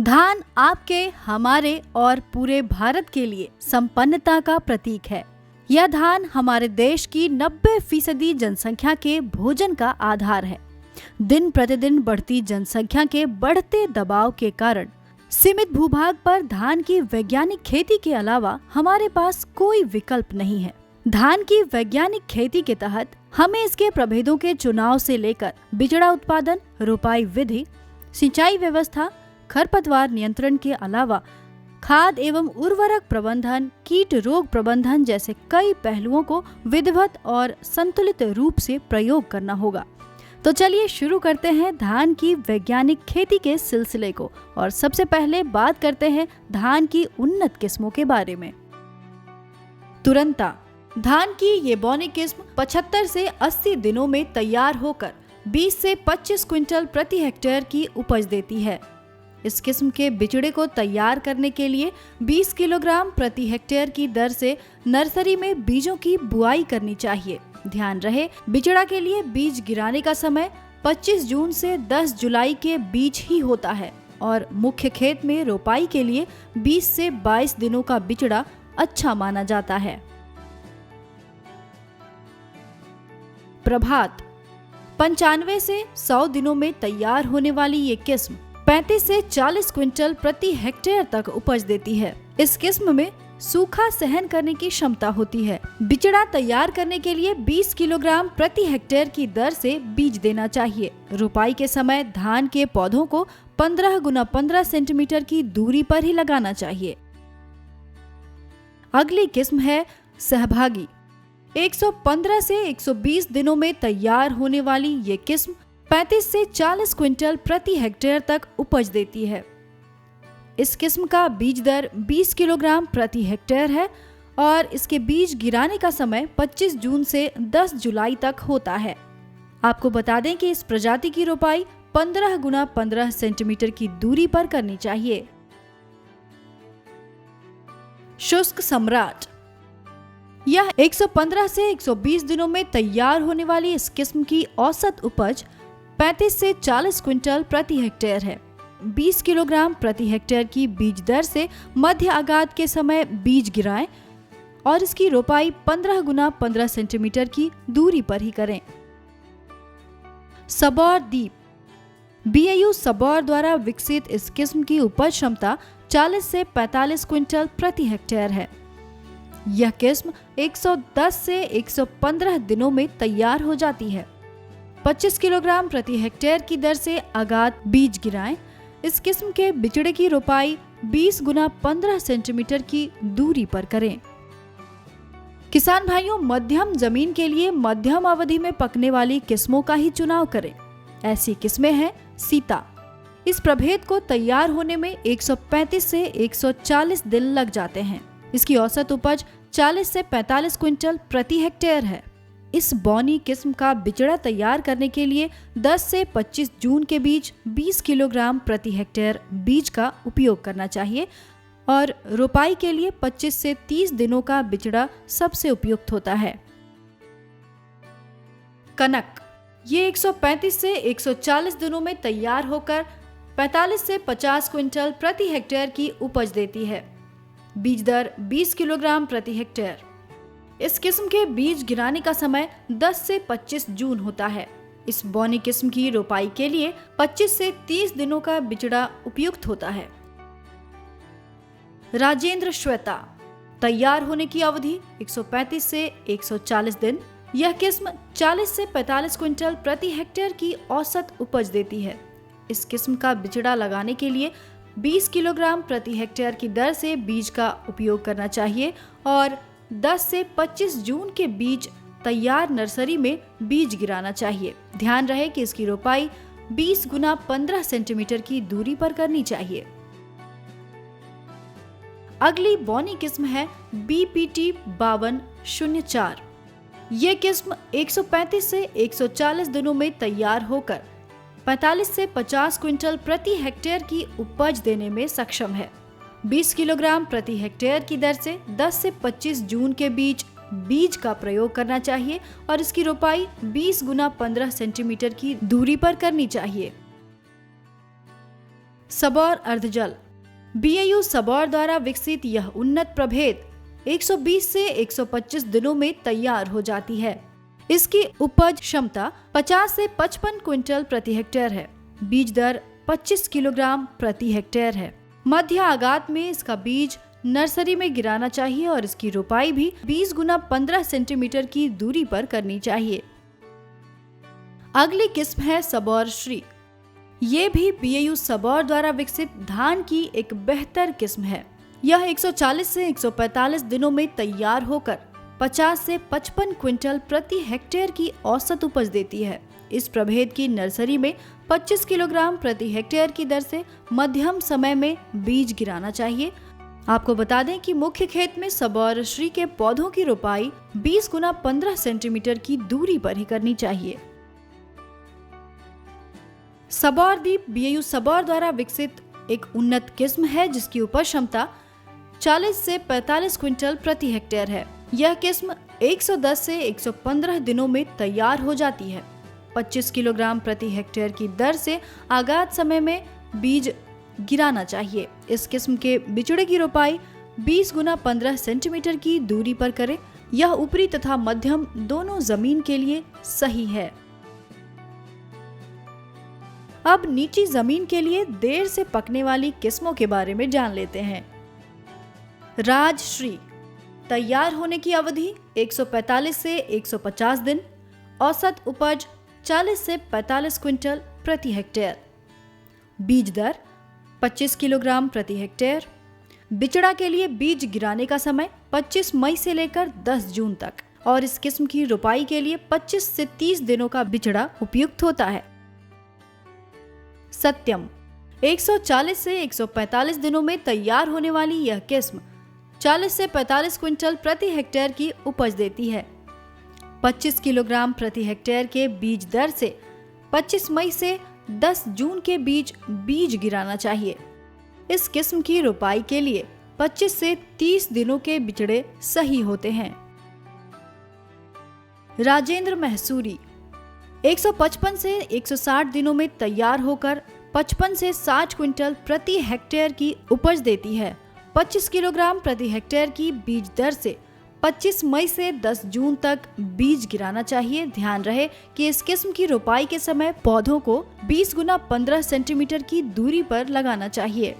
धान आपके, हमारे और पूरे भारत के लिए संपन्नता का प्रतीक है। यह धान हमारे देश की 90% जनसंख्या के भोजन का आधार है। दिन प्रतिदिन बढ़ती जनसंख्या के बढ़ते दबाव के कारण सीमित भूभाग पर धान की वैज्ञानिक खेती के अलावा हमारे पास कोई विकल्प नहीं है। धान की वैज्ञानिक खेती के तहत हमें इसके प्रभेदों के चुनाव से लेकर बिचड़ा उत्पादन, रोपाई विधि, सिंचाई व्यवस्था, खरपतवार नियंत्रण के अलावा खाद एवं उर्वरक प्रबंधन, कीट रोग प्रबंधन जैसे कई पहलुओं को विधिवत और संतुलित रूप से प्रयोग करना होगा। तो चलिए शुरू करते हैं धान की वैज्ञानिक खेती के सिलसिले को और सबसे पहले बात करते हैं धान की उन्नत किस्मों के बारे में। तुरंता धान की ये बौनी किस्म 75 से 80 दिनों में तैयार होकर 20 से 25 क्विंटल प्रति हेक्टेयर की उपज देती है। इस किस्म के बिचड़े को तैयार करने के लिए 20 किलोग्राम प्रति हेक्टेयर की दर से नर्सरी में बीजों की बुआई करनी चाहिए। ध्यान रहे, बिचड़ा के लिए बीज गिराने का समय 25 जून से 10 जुलाई के बीच ही होता है और मुख्य खेत में रोपाई के लिए 20 से 22 दिनों का बिचड़ा अच्छा माना जाता है। प्रभात 95 से 100 दिनों में तैयार होने वाली ये किस्म 35 से 40 क्विंटल प्रति हेक्टेयर तक उपज देती है। इस किस्म में सूखा सहन करने की क्षमता होती है। बिचड़ा तैयार करने के लिए 20 किलोग्राम प्रति हेक्टेयर की दर से बीज देना चाहिए। रोपाई के समय धान के पौधों को 15 गुना 15 सेंटीमीटर की दूरी पर ही लगाना चाहिए। अगली किस्म है सहभागी। 115 से 120 दिनों में तैयार होने वाली ये किस्म 35 से 40 क्विंटल प्रति हेक्टेयर तक उपज देती है। इस किस्म का बीज दर 20 किलोग्राम प्रति हेक्टेयर है और इसके बीज गिराने का समय 25 जून से 10 जुलाई तक होता है। आपको बता दें कि इस प्रजाति की रोपाई 15 गुना 15 सेंटीमीटर की दूरी पर करनी चाहिए। शुष्क सम्राट। यह 115 से 120 दिनों में तैयार होने वाली इस किस्म की औसत उपज 35 से 40 क्विंटल प्रति हेक्टेयर है। 20 किलोग्राम प्रति हेक्टेयर की बीज दर से मध्य आगाद के समय बीज गिराएं और इसकी रोपाई 15 गुना 15 सेंटीमीटर की दूरी पर ही करें। सबौर दीप। BAU सबौर द्वारा विकसित इस किस्म की उपज क्षमता 40 से 45 क्विंटल प्रति हेक्टेयर है। यह किस्म 110 से 115 दिनों में तैयार हो जाती है। 25 किलोग्राम प्रति हेक्टेयर की दर से आगाद बीज गिराएं। इस किस्म के बिचड़े की रोपाई 20 गुना 15 सेंटीमीटर की दूरी पर करें। किसान भाइयों, मध्यम जमीन के लिए मध्यम अवधि में पकने वाली किस्मों का ही चुनाव करें। ऐसी किस्में हैं सीता। इस प्रभेद को तैयार होने में 135 से 140 दिन लग जाते हैं। इसकी औसत उपज 40 से 45 क्विंटल प्रति हेक्टेयर है। इस बौनी किस्म का बिचड़ा तैयार करने के लिए 10 से 25 जून के बीच 20 किलोग्राम प्रति हेक्टेयर बीज का उपयोग करना चाहिए और रोपाई के लिए 25 से 30 दिनों का बिचड़ा सबसे उपयुक्त होता है। कनक। ये 135 से 140 दिनों में तैयार होकर 45 से 50 क्विंटल प्रति हेक्टेयर की उपज देती है। बीज दर 20 किलोग्राम प्रति हेक्टेयर। इस किस्म के बीज गिराने का समय 10 से 25 जून होता है। इस बौनी किस्म की रोपाई के लिए 25 से 30 दिनों का बिचड़ा उपयुक्त होता है। राजेंद्र श्वेता। तैयार होने की अवधि 135 से 140 दिन। यह किस्म 40 से 45 क्विंटल प्रति हेक्टेयर की औसत उपज देती है। इस किस्म का बिचड़ा लगाने के लिए 20 किलोग्राम प्रति हेक्टेयर की दर से बीज का उपयोग करना चाहिए और 10 से 25 जून के बीच तैयार नर्सरी में बीज गिराना चाहिए। ध्यान रहे कि इसकी रोपाई 20 गुना 15 सेंटीमीटर की दूरी पर करनी चाहिए। अगली बौनी किस्म है BPT 5204। ये किस्म 135 से 140 दिनों में तैयार होकर 45 से 50 क्विंटल प्रति हेक्टेयर की उपज देने में सक्षम है। 20 किलोग्राम प्रति हेक्टेयर की दर से 10 से 25 जून के बीच बीज का प्रयोग करना चाहिए और इसकी रोपाई 20 गुना 15 सेंटीमीटर की दूरी पर करनी चाहिए। सबौर अर्धजल। बीएयू सबौर द्वारा विकसित यह उन्नत प्रभेद 120 से 125 दिनों में तैयार हो जाती है। इसकी उपज क्षमता 50 से 55 क्विंटल प्रति हेक्टेयर है। बीज दर 25 किलोग्राम प्रति हेक्टेयर है। मध्य आगात में इसका बीज नर्सरी में गिराना चाहिए और इसकी रोपाई भी 20 गुना 15 सेंटीमीटर की दूरी पर करनी चाहिए। अगली किस्म है सबौर श्री। ये भी बीएयू सबौर द्वारा विकसित धान की एक बेहतर किस्म है। यह 140 से 145 दिनों में तैयार होकर 50 से 55 क्विंटल प्रति हेक्टेयर की औसत उपज देती है। इस प्रभेद की नर्सरी में 25 किलोग्राम प्रति हेक्टेयर की दर से मध्यम समय में बीज गिराना चाहिए। आपको बता दें कि मुख्य खेत में सबौर श्री के पौधों की रोपाई 20 गुना 15 सेंटीमीटर की दूरी पर ही करनी चाहिए। सबौर दीप बीएयू सबौर द्वारा विकसित एक उन्नत किस्म है जिसकी उपज क्षमता 40 से 45 क्विंटल प्रति हेक्टेयर है। यह किस्म 110 से 115 दिनों में तैयार हो जाती है। 25 किलोग्राम प्रति हेक्टेयर की दर से आगात समय में बीज गिराना चाहिए। इस किस्म के बिचड़े की रोपाई 20 गुना 15 सेंटीमीटर की दूरी पर करें। यह ऊपरी तथा मध्यम दोनों जमीन के लिए सही है। अब नीची जमीन के लिए देर से पकने वाली किस्मों के बारे में जान लेते हैं। राजश्री। तैयार होने की अवधि 145 से 150 दिन। औसत उपज 40 से 45 क्विंटल प्रति हेक्टेयर। बीज दर 25 किलोग्राम प्रति हेक्टेयर। बिचड़ा के लिए बीज गिराने का समय 25 मई से लेकर 10 जून तक और इस किस्म की रोपाई के लिए 25 से 30 दिनों का बिचड़ा उपयुक्त होता है। सत्यम। 140 से 145 दिनों में तैयार होने वाली यह किस्म 40 से 45 क्विंटल प्रति हेक्टेयर की उपज देती है। 25 किलोग्राम प्रति हेक्टेयर के बीज दर से 25 मई से 10 जून के बीज गिराना चाहिए। इस किस्म की रोपाई के लिए 25 से 30 दिनों के बिचड़े सही होते हैं। राजेंद्र महसूरी। 155 से 160 दिनों में तैयार होकर 55 से 60 क्विंटल प्रति हेक्टेयर की उपज देती है। 25 किलोग्राम प्रति हेक्टेयर की बीज दर से 25 मई से 10 जून तक बीज गिराना चाहिए। ध्यान रहे कि इस किस्म की रोपाई के समय पौधों को 20 गुना 15 सेंटीमीटर की दूरी पर लगाना चाहिए।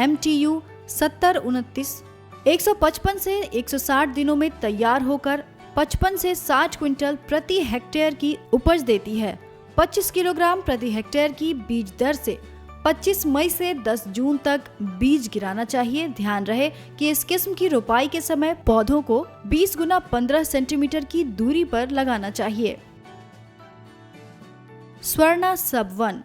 MTU 7029। 155 से 160 दिनों में तैयार होकर 55 से 60 क्विंटल प्रति हेक्टेयर की उपज देती है। 25 किलोग्राम प्रति हेक्टेयर की बीज दर से 25 मई से 10 जून तक बीज गिराना चाहिए। ध्यान रहे कि इस किस्म की रोपाई के समय पौधों को 20 गुना 15 सेंटीमीटर की दूरी पर लगाना चाहिए। स्वर्णा सब 1।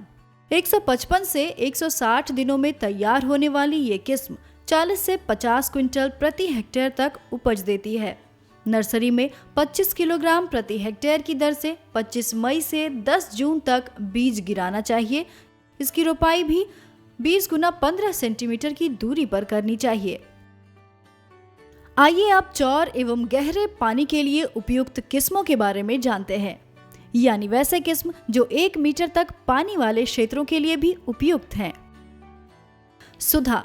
155 से 160 दिनों में तैयार होने वाली ये किस्म 40 से 50 क्विंटल प्रति हेक्टेयर तक उपज देती है। नर्सरी में 25 किलोग्राम प्रति हेक्टेयर की दर से 25 मई से 10 जून तक बीज गिराना चाहिए। इसकी रोपाई भी 20 गुना 15 सेंटीमीटर की दूरी पर करनी चाहिए। आइए अब चौर एवं गहरे पानी के लिए उपयुक्त किस्मों के बारे में जानते हैं, यानी वैसे किस्म जो 1 मीटर तक पानी वाले क्षेत्रों के लिए भी उपयुक्त हैं। सुधा।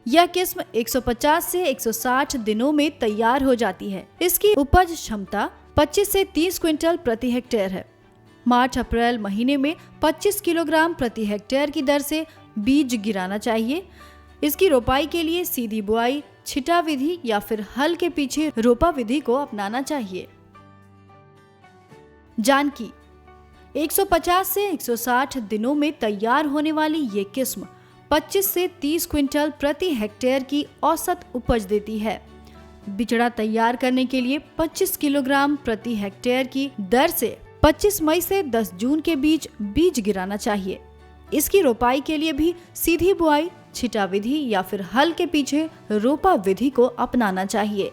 यह किस्म 150 से 160 दिनों में तैयार हो जाती है। इसकी उपज क्षमता 25 से 30 क्विंटल प्रति हेक्टेयर है। मार्च अप्रैल महीने में 25 किलोग्राम प्रति हेक्टेयर की दर से बीज गिराना चाहिए। इसकी रोपाई के लिए सीधी बुआई, छिटा विधि या फिर हल के पीछे रोपा विधि को अपनाना चाहिए। जानकी। 150 से 160 दिनों में तैयार होने वाली ये किस्म 25 से 30 क्विंटल प्रति हेक्टेयर की औसत उपज देती है। बिचड़ा तैयार करने के लिए 25 किलोग्राम प्रति हेक्टेयर की दर से 25 मई से 10 जून के बीज गिराना चाहिए। इसकी रोपाई के लिए भी सीधी बुआई, छिटा विधि या फिर हल के पीछे रोपा विधि को अपनाना चाहिए।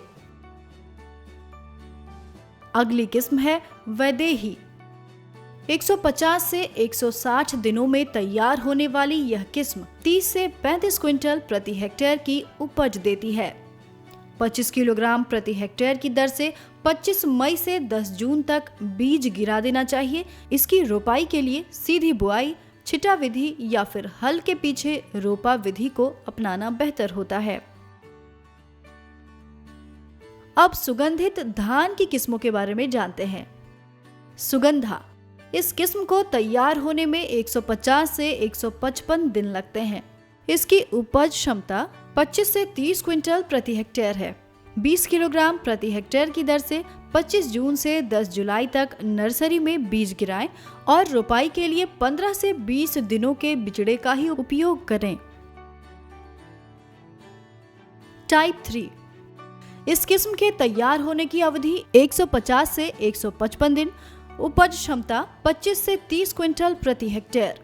अगली किस्म है वैदेही। 150 से 160 दिनों में तैयार होने वाली यह किस्म 30 से 35 क्विंटल प्रति हेक्टेयर की उपज देती है। 25 किलोग्राम प्रति हेक्टेयर की दर से 25 मई से 10 जून तक बीज गिरा देना चाहिए। इसकी रोपाई के लिए सीधी बुआई, छिटा विधि या फिर हल के पीछे रोपा विधि को अपनाना बेहतर होता है। अब सुगंधित धान की किस्मों के बारे में जानते हैं। सुगंधा, इस किस्म को तैयार होने में 150 से 155 दिन लगते हैं। इसकी उपज क्षमता 25 से 30 क्विंटल प्रति हेक्टेयर है। 20 किलोग्राम प्रति हेक्टेयर की दर से 25 जून से 10 जुलाई तक नर्सरी में बीज गिराएं और रोपाई के लिए 15 से 20 दिनों के बिचड़े का ही उपयोग करें। टाइप 3, इस किस्म के तैयार होने की अवधि 150 से 155 दिन, उपज क्षमता 25 से 30 क्विंटल प्रति हेक्टेयर।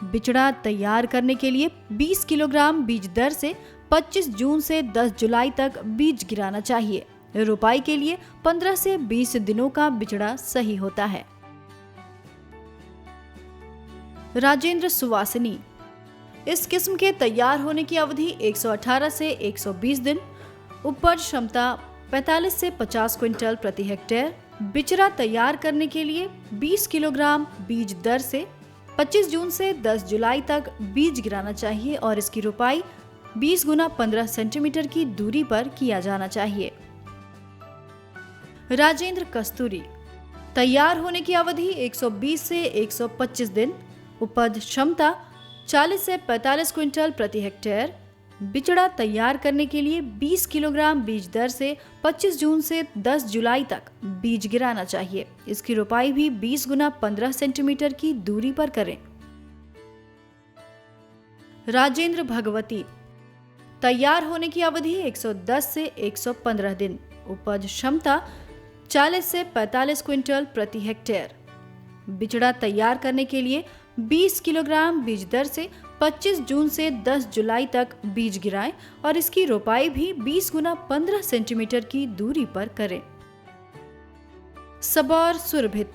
बिचड़ा तैयार करने के लिए 20 किलोग्राम बीज दर से 25 जून से 10 जुलाई तक बीज गिराना चाहिए। रोपाई के लिए 15 से 20 दिनों का बिचड़ा सही होता है। राजेंद्र सुवासिनी, इस किस्म के तैयार होने की अवधि 118 से 120 दिन, उपज क्षमता 45 से 50 क्विंटल प्रति हेक्टेयर। बिचड़ा तैयार करने के लिए 20 किलोग्राम बीज दर से 25 जून से 10 जुलाई तक बीज गिराना चाहिए और इसकी रोपाई 20 गुना 15 सेंटीमीटर की दूरी पर किया जाना चाहिए। राजेंद्र कस्तूरी, तैयार होने की अवधि 120 से 125 दिन, उपज क्षमता 40 से 45 क्विंटल प्रति हेक्टेयर। बिचड़ा तैयार करने के लिए 20 किलोग्राम बीज दर से 25 जून से 10 जुलाई तक बीज गिराना चाहिए। इसकी रोपाई भी 20 गुना 15 सेंटीमीटर की दूरी पर करें। राजेंद्र भगवती, तैयार होने की अवधि 110 से 115 दिन, उपज क्षमता 40 से 45 क्विंटल प्रति हेक्टेयर। बिचड़ा तैयार करने के लिए 20 किलोग्राम बीज दर से 25 जून से 10 जुलाई तक बीज गिराएं और इसकी रोपाई भी 20 गुना 15 सेंटीमीटर की दूरी पर करें। सबौर सुरभित,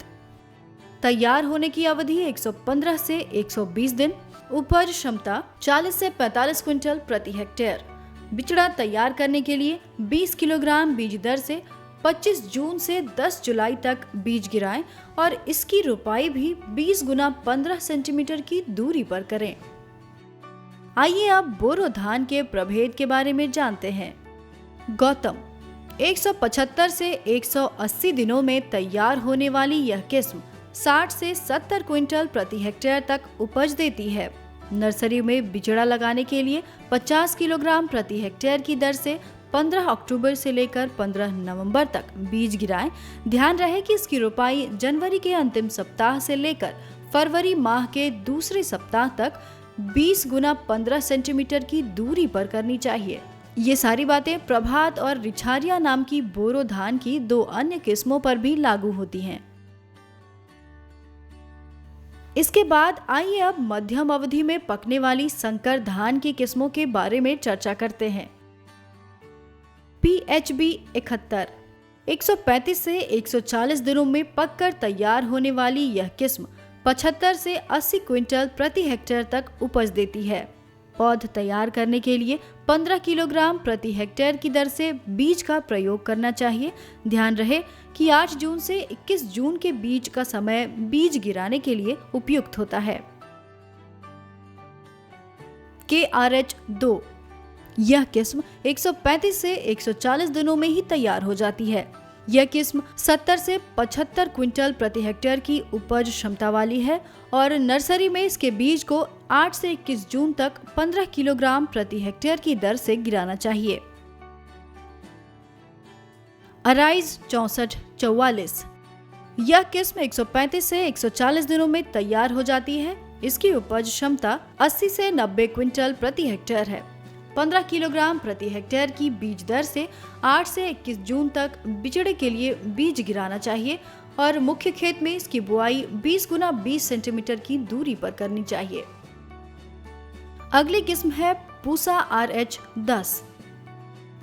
तैयार होने की अवधि 115 से 120 दिन, उपज क्षमता 40 से 45 क्विंटल प्रति हेक्टेयर। बिचड़ा तैयार करने के लिए 20 किलोग्राम बीज दर से 25 जून से 10 जुलाई तक बीज गिराएं और इसकी रोपाई भी 20 गुना 15 सेंटीमीटर की दूरी पर करें। आइए अब बोरो धान के प्रभेद के बारे में जानते हैं। गौतम, 175 से 180 दिनों में तैयार होने वाली यह किस्म 60 से 70 क्विंटल प्रति हेक्टेयर तक उपज देती है। नर्सरी में बिचड़ा लगाने के लिए 50 किलोग्राम प्रति हेक्टेयर की दर से 15 अक्टूबर से लेकर 15 नवंबर तक बीज गिराएं। ध्यान रहे कि इसकी रोपाई जनवरी के अंतिम सप्ताह से लेकर फरवरी माह के दूसरे सप्ताह तक 20 गुना 15 सेंटीमीटर की दूरी पर करनी चाहिए। ये सारी बातें प्रभात और रिछारिया नाम की बोरो धान की 2 अन्य किस्मों पर भी लागू होती हैं। इसके बाद आइए अब मध्यम अवधि में पकने वाली संकर धान की किस्मों के बारे में चर्चा करते हैं। PHB 71, 135 से 140 दिनों में पककर तैयार होने वाली यह किस्म 75 से 80 क्विंटल प्रति हेक्टेयर तक उपज देती है। पौध तैयार करने के लिए 15 किलोग्राम प्रति हेक्टेयर की दर से बीज का प्रयोग करना चाहिए। ध्यान रहे कि 8 जून से 21 जून के बीच का समय बीज गिराने के लिए उपयुक्त होता है। KRH 2, यह किस्म 135 से 140 दिनों में ही तैयार हो जाती है। यह किस्म 70 से 75 क्विंटल प्रति हेक्टेयर की उपज क्षमता वाली है और नर्सरी में इसके बीज को 8 से 21 जून तक 15 किलोग्राम प्रति हेक्टेयर की दर से गिराना चाहिए। अराइज 6444, यह किस्म 135 से 140 दिनों में तैयार हो जाती है। इसकी उपज क्षमता 80 से 90 क्विंटल प्रति हेक्टेयर है। 15 किलोग्राम प्रति हेक्टेयर की बीज दर से 8 से 21 जून तक बिचड़े के लिए बीज गिराना चाहिए और मुख्य खेत में इसकी बुआई 20 गुना 20 सेंटीमीटर की दूरी पर करनी चाहिए। अगली किस्म है पूसा RH 10,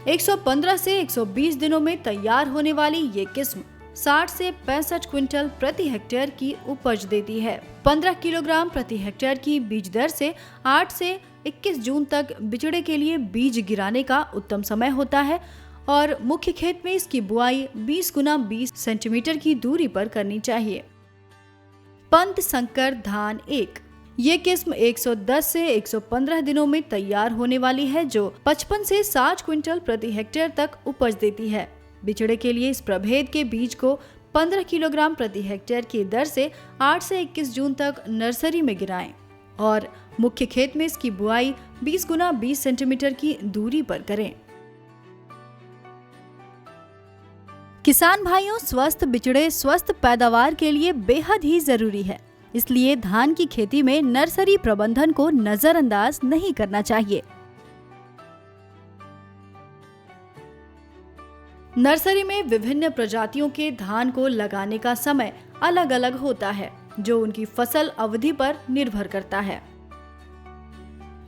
115 से 120 दिनों में तैयार होने वाली ये किस्म 60 से 65 क्विंटल प्रति हेक्टेयर की उपज देती है। 15 किलोग्राम प्रति हेक्टेयर की बीज दर से 8 से 21 जून तक बिचड़े के लिए बीज गिराने का उत्तम समय होता है और मुख्य खेत में इसकी बुआई 20 गुना 20 सेंटीमीटर की दूरी पर करनी चाहिए। पंत संकर धान 1, ये किस्म 110 से 115 दिनों में तैयार होने वाली है, जो 55 से 60 क्विंटल प्रति हेक्टेयर तक उपज देती है। बिचड़े के लिए इस प्रभेद के बीज को 15 किलोग्राम प्रति हेक्टेयर की दर से 8 से 21 जून तक नर्सरी में गिराएं और मुख्य खेत में इसकी बुआई 20 गुना 20 सेंटीमीटर की दूरी पर करें। किसान भाइयों, स्वस्थ बिचड़े स्वस्थ पैदावार के लिए बेहद ही जरूरी है। इसलिए धान की खेती में नर्सरी प्रबंधन को नजरअंदाज नहीं करना चाहिए। नर्सरी में विभिन्न प्रजातियों के धान को लगाने का समय अलग अलग होता है, जो उनकी फसल अवधि पर निर्भर करता है।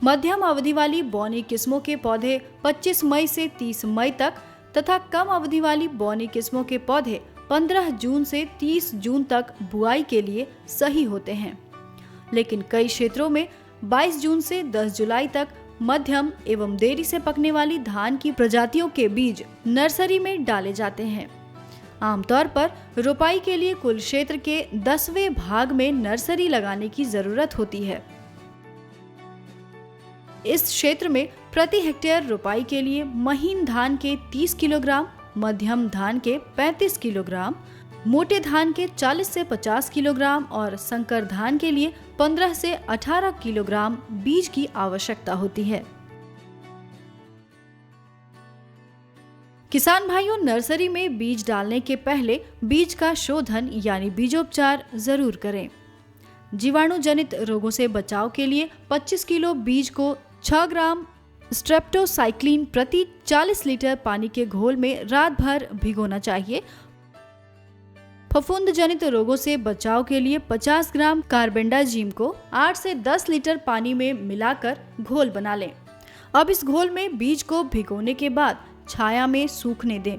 मध्यम अवधि वाली बौनी किस्मों के पौधे 25 मई से 30 मई तक तथा कम अवधि वाली बौनी किस्मों के पौधे 15 जून से 30 जून तक बुआई के लिए सही होते हैं। लेकिन कई क्षेत्रों में 22 जून से 10 जुलाई तक मध्यम एवं देरी से पकने वाली धान की प्रजातियों के बीज नर्सरी में डाले जाते हैं। आमतौर पर रोपाई के लिए कुल क्षेत्र के 10वें भाग में नर्सरी लगाने की जरूरत होती है। इस क्षेत्र में प्रति हेक्टेयर रोपाई के लिए महीन धान के 30 किलोग्राम, मध्यम धान के 35 किलोग्राम, मोटे धान के 40 से 50 किलोग्राम और संकर धान के लिए 15 से 18 किलोग्राम बीज की आवश्यकता होती है। किसान भाइयों, नर्सरी में बीज डालने के पहले बीज का शोधन यानी बीजोपचार जरूर करें। जीवाणु जनित रोगों से बचाव के लिए 25 किलो बीज को 6 ग्राम स्ट्रेप्टोसाइक्लिन प्रति 40 लीटर पानी के घोल में रात भर भिगोना चाहिए। फफूंद जनित रोगों से बचाव के लिए 50 ग्राम कार्बेंडाजिम को 8 से 10 लीटर पानी में मिलाकर घोल बना लें। अब इस घोल में बीज को भिगोने के बाद छाया में सूखने दें।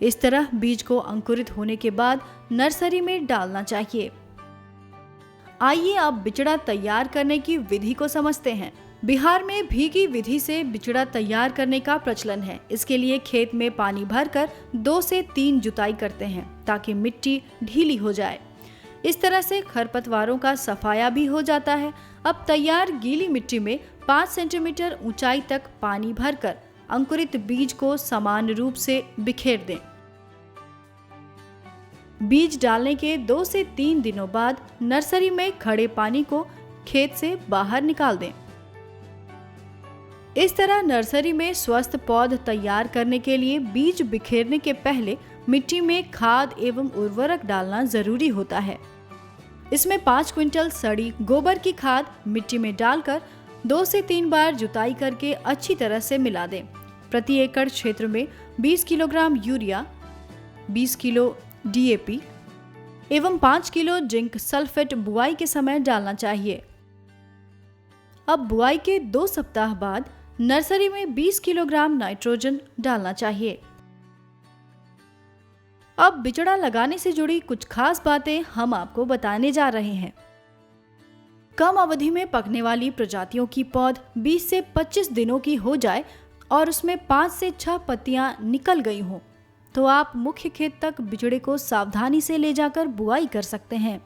इस तरह बीज को अंकुरित होने के बाद नर्सरी में डालना चाहिए। आइए अब बिचड़ा तैयार करने की विधि को समझते हैं। बिहार में भीगी विधि से बिचड़ा तैयार करने का प्रचलन है। इसके लिए खेत में पानी भरकर 2 से 3 जुताई करते हैं ताकि मिट्टी ढीली हो जाए। इस तरह से खरपतवारों का सफाया भी हो जाता है। अब तैयार गीली मिट्टी में 5 सेंटीमीटर ऊंचाई तक पानी भरकर अंकुरित बीज को समान रूप से बिखेर दें। बीज डालने के 2 से 3 दिनों बाद नर्सरी में खड़े पानी को खेत से बाहर निकाल दें। इस तरह नर्सरी में स्वस्थ पौध तैयार करने के लिए बीज बिखेरने के पहले मिट्टी में खाद एवं उर्वरक डालना जरूरी होता है। इसमें 5 क्विंटल सड़ी गोबर की खाद मिट्टी में डालकर 2 से 3 बार जुताई करके अच्छी तरह से मिला दें। प्रति एकड़ क्षेत्र में 20 किलोग्राम यूरिया, 20 किलो DAP एवं 5 किलो जिंक सल्फेट बुआई के समय डालना चाहिए। अब बुआई के 2 सप्ताह बाद नर्सरी में 20 किलोग्राम नाइट्रोजन डालना चाहिए। अब बिचड़ा लगाने से जुड़ी कुछ खास बातें हम आपको बताने जा रहे हैं। कम अवधि में पकने वाली प्रजातियों की पौध 20 से 25 दिनों की हो जाए और उसमें 5 से 6 पत्तियां निकल गई हों, तो आप मुख्य खेत तक बिचड़े को सावधानी से ले जाकर बुआई कर सकते हैं।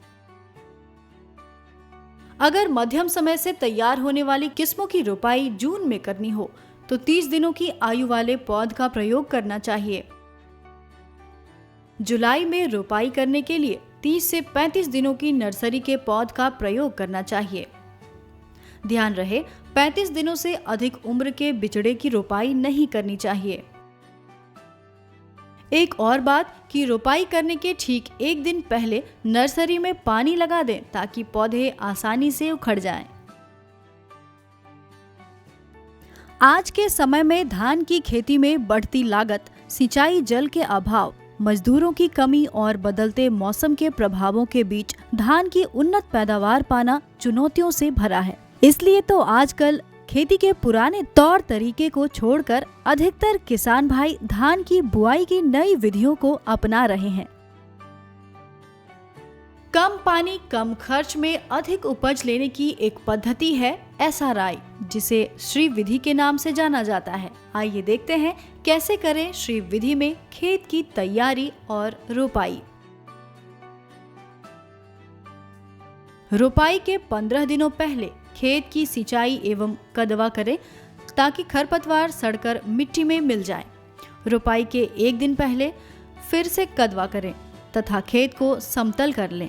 अगर मध्यम समय से तैयार होने वाली किस्मों की रोपाई जून में करनी हो तो 30 दिनों की आयु वाले पौध का प्रयोग करना चाहिए। जुलाई में रोपाई करने के लिए 30 से 35 दिनों की नर्सरी के पौध का प्रयोग करना चाहिए। ध्यान रहे, 35 दिनों से अधिक उम्र के बिचड़े की रोपाई नहीं करनी चाहिए। एक और बात कि रोपाई करने के ठीक 1 दिन पहले नर्सरी में पानी लगा दें ताकि पौधे आसानी से उखड़ जाएं। आज के समय में धान की खेती में बढ़ती लागत, सिंचाई जल के अभाव, मजदूरों की कमी और बदलते मौसम के प्रभावों के बीच धान की उन्नत पैदावार पाना चुनौतियों से भरा है। इसलिए तो आजकल खेती के पुराने तौर तरीके को छोड़कर अधिकतर किसान भाई धान की बुआई की नई विधियों को अपना रहे हैं। कम पानी कम खर्च में अधिक उपज लेने की एक पद्धति है SRI, जिसे श्री विधि के नाम से जाना जाता है। आइए देखते हैं कैसे करें श्री विधि में खेत की तैयारी और रोपाई। रोपाई के 15 दिनों पहले खेत की सिंचाई एवं कदवा करें ताकि खरपतवार सड़कर मिट्टी में मिल जाए। रोपाई के 1 दिन पहले फिर से कदवा करें तथा खेत को समतल कर लें।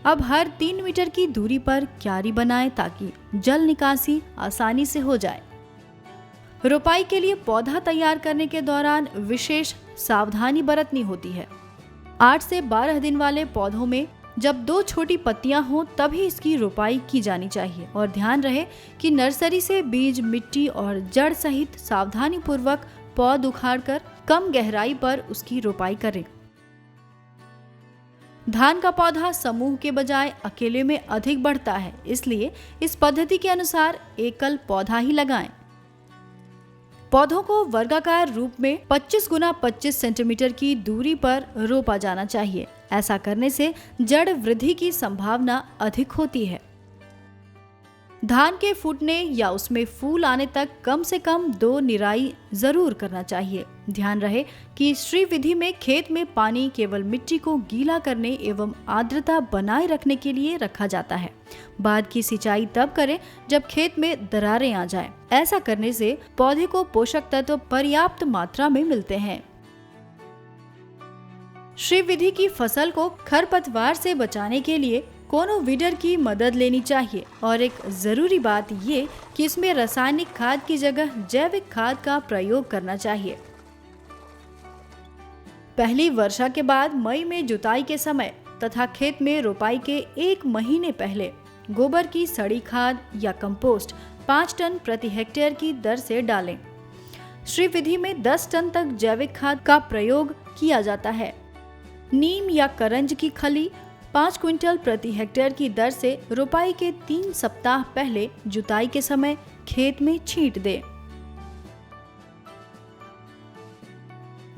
अब हर 3 मीटर की दूरी पर क्यारी बनाएं ताकि जल निकासी आसानी से हो जाए। रोपाई के लिए पौधा तैयार करने के दौरान विशेष सावधानी बरतनी होती है। 8 से 12 दिन वाले पौधों में जब 2 छोटी पत्तियां हों तभी इसकी रोपाई की जानी चाहिए और ध्यान रहे कि नर्सरी से बीज, मिट्टी और जड़ सहित सावधानी पूर्वक पौध उखाड़कर कम गहराई पर उसकी रोपाई करें। धान का पौधा समूह के बजाय अकेले में अधिक बढ़ता है, इसलिए इस पद्धति के अनुसार एकल पौधा ही लगाएं। पौधों को वर्गाकार रूप में 25 गुना 25 सेंटीमीटर की दूरी पर रोपा जाना चाहिए। ऐसा करने से जड़ वृद्धि की संभावना अधिक होती है। धान के फूटने या उसमें फूल आने तक कम से कम 2 निराई जरूर करना चाहिए। ध्यान रहे कि श्री विधि में खेत में पानी केवल मिट्टी को गीला करने एवं आर्द्रता बनाए रखने के लिए रखा जाता है। बाद की सिंचाई तब करें जब खेत में दरारें आ जाएं। ऐसा करने से पौधे को पोषक तत्व पर्याप्त मात्रा में मिलते हैं। श्री विधि की फसल को खरपतवार से बचाने के लिए कोनो वीडर की मदद लेनी चाहिए और एक जरूरी बात ये कि इसमें रासायनिक खाद की जगह जैविक खाद का प्रयोग करना चाहिए। पहली वर्षा के बाद मई में जुताई के समय तथा खेत में रोपाई के 1 महीने पहले गोबर की सड़ी खाद या कंपोस्ट 5 टन प्रति हेक्टेयर की दर से डालें। श्री विधि में 10 टन तक जैविक खाद का प्रयोग किया जाता है। नीम या करंज की खली 5 क्विंटल प्रति हेक्टेयर की दर से रोपाई के 3 सप्ताह पहले जुताई के समय खेत में छींट दें।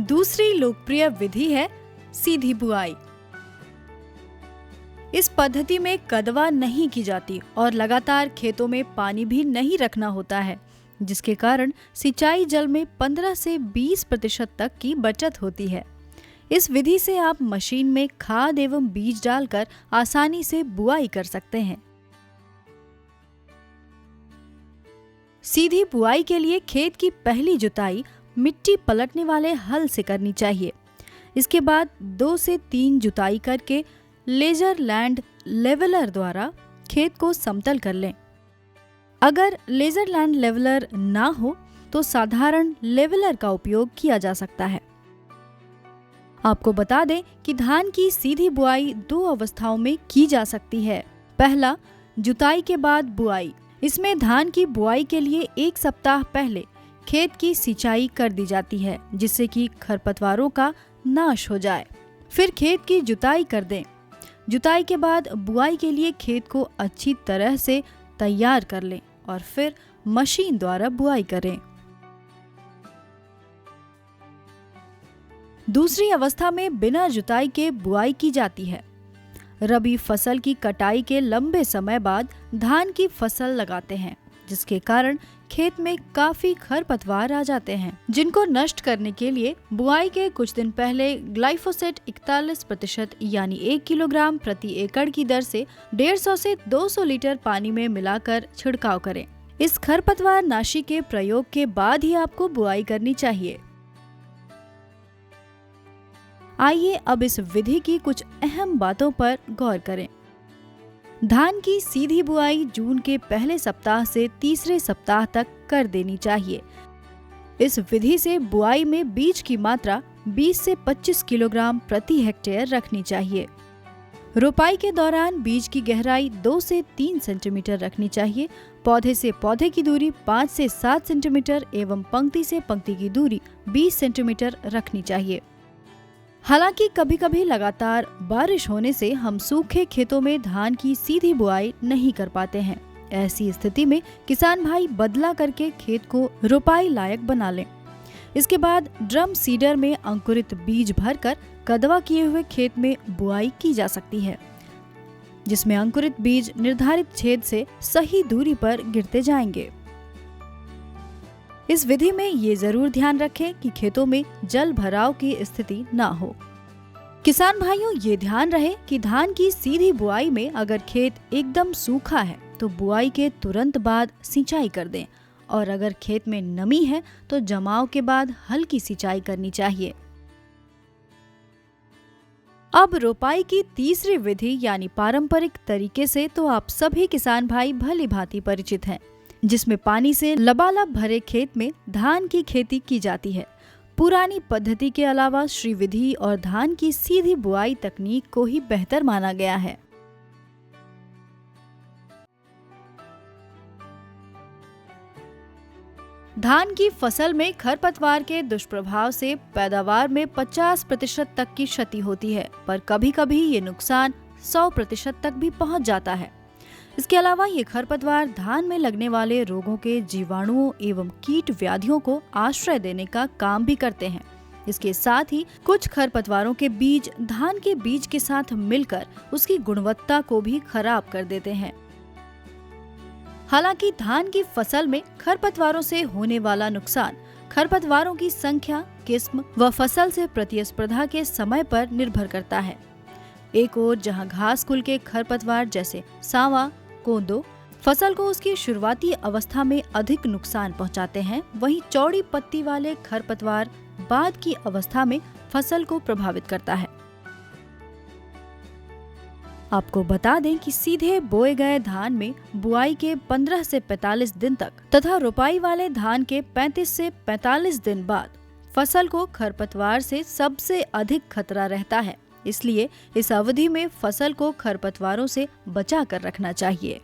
दूसरी लोकप्रिय विधि है सीधी बुआई। इस पद्धति में कदवा नहीं की जाती और लगातार खेतों में पानी भी नहीं रखना होता है, जिसके कारण सिंचाई जल में 15 से 20% तक की बचत होती है। इस विधि से आप मशीन में खाद एवं बीज डालकर आसानी से बुआई कर सकते हैं। सीधी बुआई के लिए खेत की पहली जुताई मिट्टी पलटने वाले हल से करनी चाहिए। इसके बाद 2 से 3 जुताई करके लेजर लैंड लेवलर द्वारा खेत को समतल कर लें। अगर लेजर लैंड लेवलर ना हो तो साधारण लेवलर का उपयोग किया जा सकता है। आपको बता दें कि धान की सीधी बुआई 2 अवस्थाओं में की जा सकती है। पहला, जुताई के बाद बुआई। इसमें धान की बुआई के लिए 1 सप्ताह पहले खेत की सिंचाई कर दी जाती है, जिससे कि खरपतवारों का नाश हो जाए। फिर खेत की जुताई कर दें। जुताई के बाद बुआई के लिए खेत को अच्छी तरह से तैयार कर लें और फिर मशीन द्वारा बुआई करें। दूसरी अवस्था में बिना जुताई के बुआई की जाती है। रबी फसल की कटाई के लंबे समय बाद धान की फसल लगाते हैं, जिसके कारण खेत में काफी खरपतवार आ जाते हैं, जिनको नष्ट करने के लिए बुआई के कुछ दिन पहले ग्लाइफोसेट 41% यानी 1 किलोग्राम प्रति एकड़ की दर से 150 से 200 लीटर पानी में मिलाकर छिड़काव करें। इस खरपतवार नाशी के प्रयोग के बाद ही आपको बुआई करनी चाहिए। आइए अब इस विधि की कुछ अहम बातों पर गौर करें। धान की सीधी बुआई जून के पहले सप्ताह से तीसरे सप्ताह तक कर देनी चाहिए। इस विधि से बुआई में बीज की मात्रा 20 से 25 किलोग्राम प्रति हेक्टेयर रखनी चाहिए। रोपाई के दौरान बीज की गहराई 2 से 3 सेंटीमीटर रखनी चाहिए। पौधे से पौधे की दूरी 5 से 7 सेंटीमीटर एवं पंक्ति से पंक्ति की दूरी 20 सेंटीमीटर रखनी चाहिए। हालांकि कभी कभी लगातार बारिश होने से हम सूखे खेतों में धान की सीधी बुआई नहीं कर पाते हैं। ऐसी स्थिति में किसान भाई बदला करके खेत को रोपाई लायक बना लें। इसके बाद ड्रम सीडर में अंकुरित बीज भरकर कदवा किए हुए खेत में बुआई की जा सकती है, जिसमें अंकुरित बीज निर्धारित छेद से सही दूरी पर गिरते जाएंगे। इस विधि में ये जरूर ध्यान रखें कि खेतों में जल भराव की स्थिति ना हो। किसान भाइयों, ये ध्यान रहे कि धान की सीधी बुआई में अगर खेत एकदम सूखा है तो बुआई के तुरंत बाद सिंचाई कर दें, और अगर खेत में नमी है तो जमाव के बाद हल्की सिंचाई करनी चाहिए। अब रोपाई की तीसरी विधि यानी पारंपरिक तरीके से तो आप सभी किसान भाई भली भांति परिचित हैं, जिसमें पानी से लबालब भरे खेत में धान की खेती की जाती है। पुरानी पद्धति के अलावा श्री विधि और धान की सीधी बुआई तकनीक को ही बेहतर माना गया है। धान की फसल में खरपतवार के दुष्प्रभाव से पैदावार में 50% तक की क्षति होती है, पर कभी कभी ये नुकसान 100% तक भी पहुंच जाता है। इसके अलावा ये खरपतवार धान में लगने वाले रोगों के जीवाणुओं एवं कीट व्याधियों को आश्रय देने का काम भी करते हैं। इसके साथ ही कुछ खरपतवारों के बीज धान के बीज के साथ मिलकर उसकी गुणवत्ता को भी खराब कर देते हैं। हालांकि धान की फसल में खरपतवारों से होने वाला नुकसान खरपतवारों की संख्या, किस्म व फसल से प्रतिस्पर्धा के समय पर निर्भर करता है। एक ओर जहां घास कुल के खरपतवार जैसे सांवा, कोंदो फसल को उसकी शुरुआती अवस्था में अधिक नुकसान पहुंचाते हैं, वहीं चौड़ी पत्ती वाले खरपतवार बाद की अवस्था में फसल को प्रभावित करता है। आपको बता दें कि सीधे बोए गए धान में बुआई के 15 से 45 दिन तक तथा रोपाई वाले धान के 35 से 45 दिन बाद फसल को खरपतवार से सबसे अधिक खतरा रहता है। इसलिए इस अवधि में फसल को खरपतवारों से बचा कर रखना चाहिए।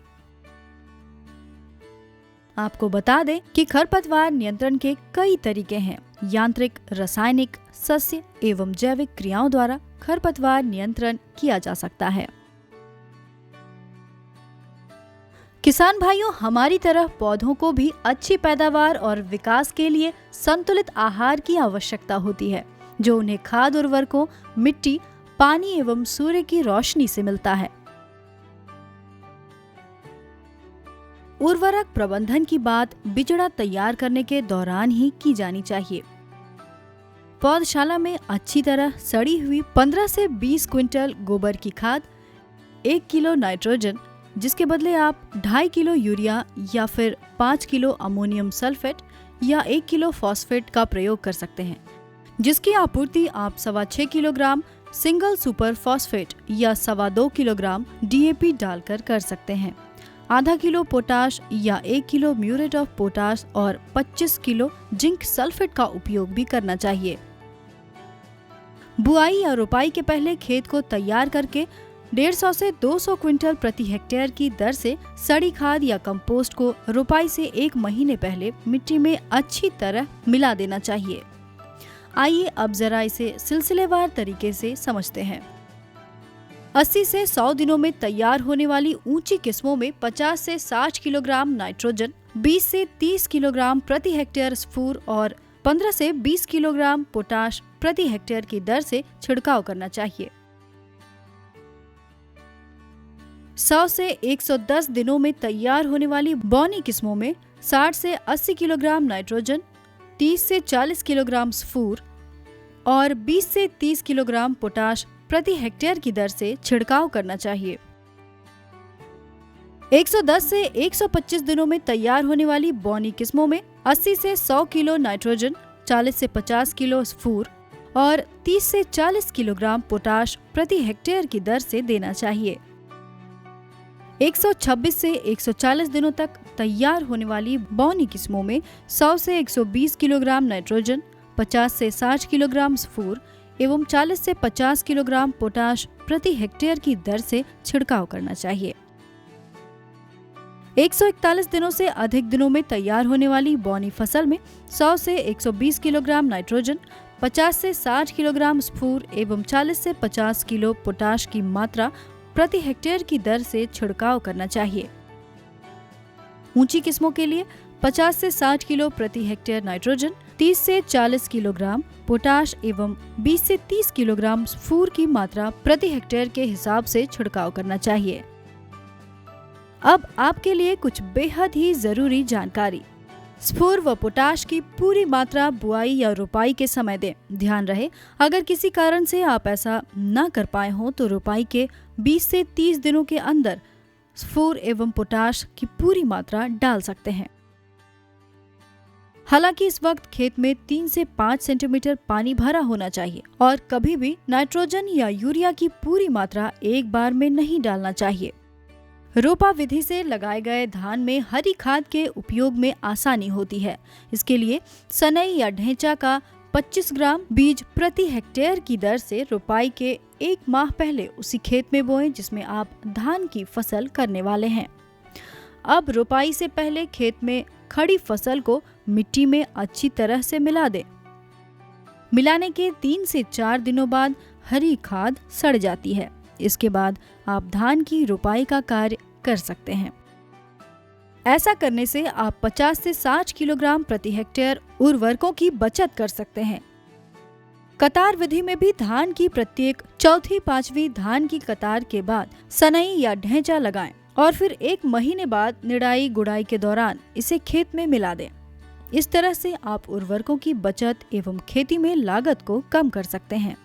आपको बता दें कि खरपतवार नियंत्रण के कई तरीके हैं। यांत्रिक, रासायनिक, सस्य एवं जैविक क्रियाओं द्वारा खरपतवार नियंत्रण किया जा सकता है। किसान भाइयों, हमारी तरह पौधों को भी अच्छी पैदावार और विकास के लिए संतुलित आहार की आवश्यकता होती है, जो उन्हें खाद उर्वरकों, मिट्टी, पानी एवं सूर्य की रोशनी से मिलता है। उर्वरक प्रबंधन की बात बिचड़ा तैयार करने के दौरान ही की जानी चाहिए। पौधशाला में अच्छी तरह सड़ी हुई 15 से 20 क्विंटल गोबर की खाद, 1 किलो नाइट्रोजन, जिसके बदले आप 2.5 किलो यूरिया या फिर 5 किलो अमोनियम सल्फेट या 1 किलो फॉस्फेट का प्रयोग कर सकते हैं, जिसकी आपूर्ति आप 6.25 किलोग्राम सिंगल सुपर फॉस्फेट या 2.25 किलोग्राम DAP डालकर कर सकते हैं। आधा किलो पोटाश या 1 किलो म्यूरेट ऑफ पोटाश और 25 किलो जिंक सल्फेट का उपयोग भी करना चाहिए। बुआई या रोपाई के पहले खेत को तैयार करके 150 से 200 क्विंटल प्रति हेक्टेयर की दर से सड़ी खाद या कंपोस्ट को रोपाई से 1 महीने पहले मिट्टी में अच्छी तरह मिला देना चाहिए। आइए अब जरा इसे सिलसिलेवार तरीके से समझते हैं। 80 से 100 दिनों में तैयार होने वाली ऊंची किस्मों में 50 से 60 किलोग्राम नाइट्रोजन, 20 से 30 किलोग्राम प्रति हेक्टेयर स्फूर और 15 से 20 किलोग्राम पोटाश प्रति हेक्टेयर की दर से छिड़काव करना चाहिए। 100 से 110 दिनों में तैयार होने वाली बौनी किस्मों में 60 से 80 किलोग्राम नाइट्रोजन, 30 से 40 किलोग्राम स्फूर और 20 से 30 किलोग्राम पोटाश प्रति हेक्टेयर की दर से छिड़काव करना चाहिए। 110 से 125 दिनों में तैयार होने वाली बौनी किस्मों में 80 से 100 किलो नाइट्रोजन, 40 से 50 किलो स्फूर और 30 से 40 किलोग्राम पोटाश प्रति हेक्टेयर की दर से देना चाहिए। 126 से 140 दिनों तक तैयार होने वाली बौनी किस्मों में 100 से 120 किलोग्राम नाइट्रोजन, 50 से 60 किलोग्राम स्फूर एवं 40 से 50 किलोग्राम पोटाश प्रति हेक्टेयर की दर से छिड़काव करना चाहिए। 141 दिनों से अधिक दिनों में तैयार होने वाली बौनी फसल में 100 से 120 किलोग्राम नाइट्रोजन, 50 से 60 किलोग्राम स्फूर एवं 40 से 50 किलो पोटाश की मात्रा प्रति हेक्टेयर की दर से छिड़काव करना चाहिए। ऊंची किस्मों के लिए 50 से 60 किलो प्रति हेक्टेयर नाइट्रोजन, 30 से 40 किलोग्राम पोटाश एवं 20 से 30 किलोग्राम स्फूर की मात्रा प्रति हेक्टेयर के हिसाब से छिड़काव करना चाहिए। अब आपके लिए कुछ बेहद ही जरूरी जानकारी। स्फूर व पोटाश की पूरी मात्रा बुआई या रोपाई के समय दें। ध्यान रहे, अगर किसी कारण से आप ऐसा न कर पाए हों तो रोपाई के 20 से 30 दिनों के अंदर स्फूर एवं पोटाश की पूरी मात्रा डाल सकते हैं। हालांकि इस वक्त खेत में 3 से 5 सेंटीमीटर पानी भरा होना चाहिए और कभी भी नाइट्रोजन या यूरिया की पूरी मात्रा एक बार में नहीं डालना चाहिए। रोपा विधि से लगाए गए धान में हरी खाद के उपयोग में आसानी होती है। इसके लिए सनई या ढेंचा का 25 ग्राम बीज प्रति हेक्टेयर की दर से रोपाई के 1 माह पहले उसी खेत में बोएं जिसमें आप धान की फसल करने वाले हैं। अब रोपाई से पहले खेत में खड़ी फसल को मिट्टी में अच्छी तरह से मिला दें। मिलाने के 3 से 4 दिनों बाद हरी खाद सड़ जाती है। इसके बाद आप धान की रोपाई का कार्य कर सकते हैं। ऐसा करने से आप 50 से 60 किलोग्राम प्रति हेक्टेयर उर्वरकों की बचत कर सकते हैं। कतार विधि में भी धान की प्रत्येक चौथी पांचवी धान की कतार के बाद सनई या ढेंचा लगाएं और फिर 1 महीने बाद निराई गुड़ाई के दौरान इसे खेत में मिला दें। इस तरह से आप उर्वरकों की बचत एवं खेती में लागत को कम कर सकते हैं।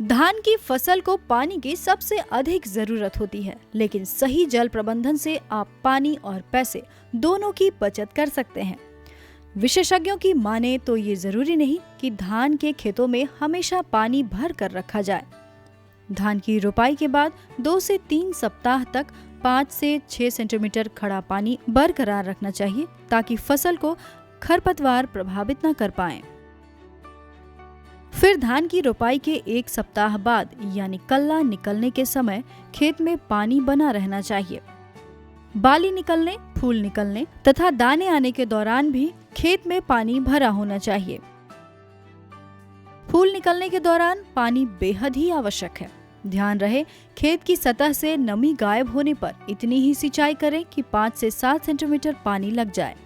धान की फसल को पानी की सबसे अधिक जरूरत होती है, लेकिन सही जल प्रबंधन से आप पानी और पैसे दोनों की बचत कर सकते हैं। विशेषज्ञों की माने तो ये जरूरी नहीं कि धान के खेतों में हमेशा पानी भर कर रखा जाए। धान की रोपाई के बाद 2 से 3 सप्ताह तक 5 से 6 सेंटीमीटर खड़ा पानी बरकरार रखना चाहिए ताकि फसल को खरपतवार प्रभावित न कर पाएं। फिर धान की रोपाई के 1 सप्ताह बाद यानी कल्ला निकलने के समय खेत में पानी बना रहना चाहिए। बाली निकलने, फूल निकलने तथा दाने आने के दौरान भी खेत में पानी भरा होना चाहिए। फूल निकलने के दौरान पानी बेहद ही आवश्यक है। ध्यान रहे, खेत की सतह से नमी गायब होने पर इतनी ही सिंचाई करें कि 5 से 7 सेंटीमीटर पानी लग जाए।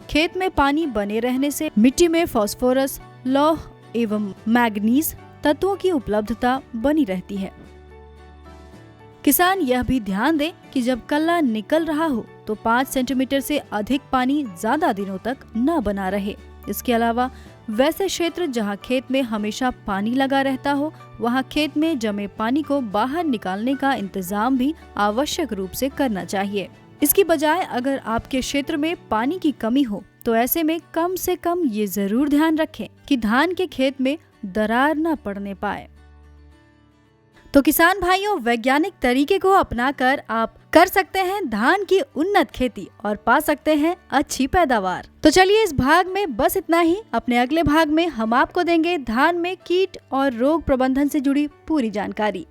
खेत में पानी बने रहने से मिट्टी में फास्फोरस, लौह एवं मैग्नीज तत्वों की उपलब्धता बनी रहती है। किसान यह भी ध्यान दें कि जब कल्ला निकल रहा हो तो 5 सेंटीमीटर से अधिक पानी ज्यादा दिनों तक न बना रहे। इसके अलावा वैसे क्षेत्र जहां खेत में हमेशा पानी लगा रहता हो, वहां खेत में जमे पानी को बाहर निकालने का इंतजाम भी आवश्यक रूप से करना चाहिए। इसकी बजाय अगर आपके क्षेत्र में पानी की कमी हो तो ऐसे में कम से कम ये जरूर ध्यान रखें कि धान के खेत में दरार न पड़ने पाए। तो किसान भाइयों, वैज्ञानिक तरीके को अपनाकर आप कर सकते हैं धान की उन्नत खेती और पा सकते हैं अच्छी पैदावार। तो चलिए, इस भाग में बस इतना ही। अपने अगले भाग में हम आपको देंगे धान में कीट और रोग प्रबंधन से जुड़ी पूरी जानकारी।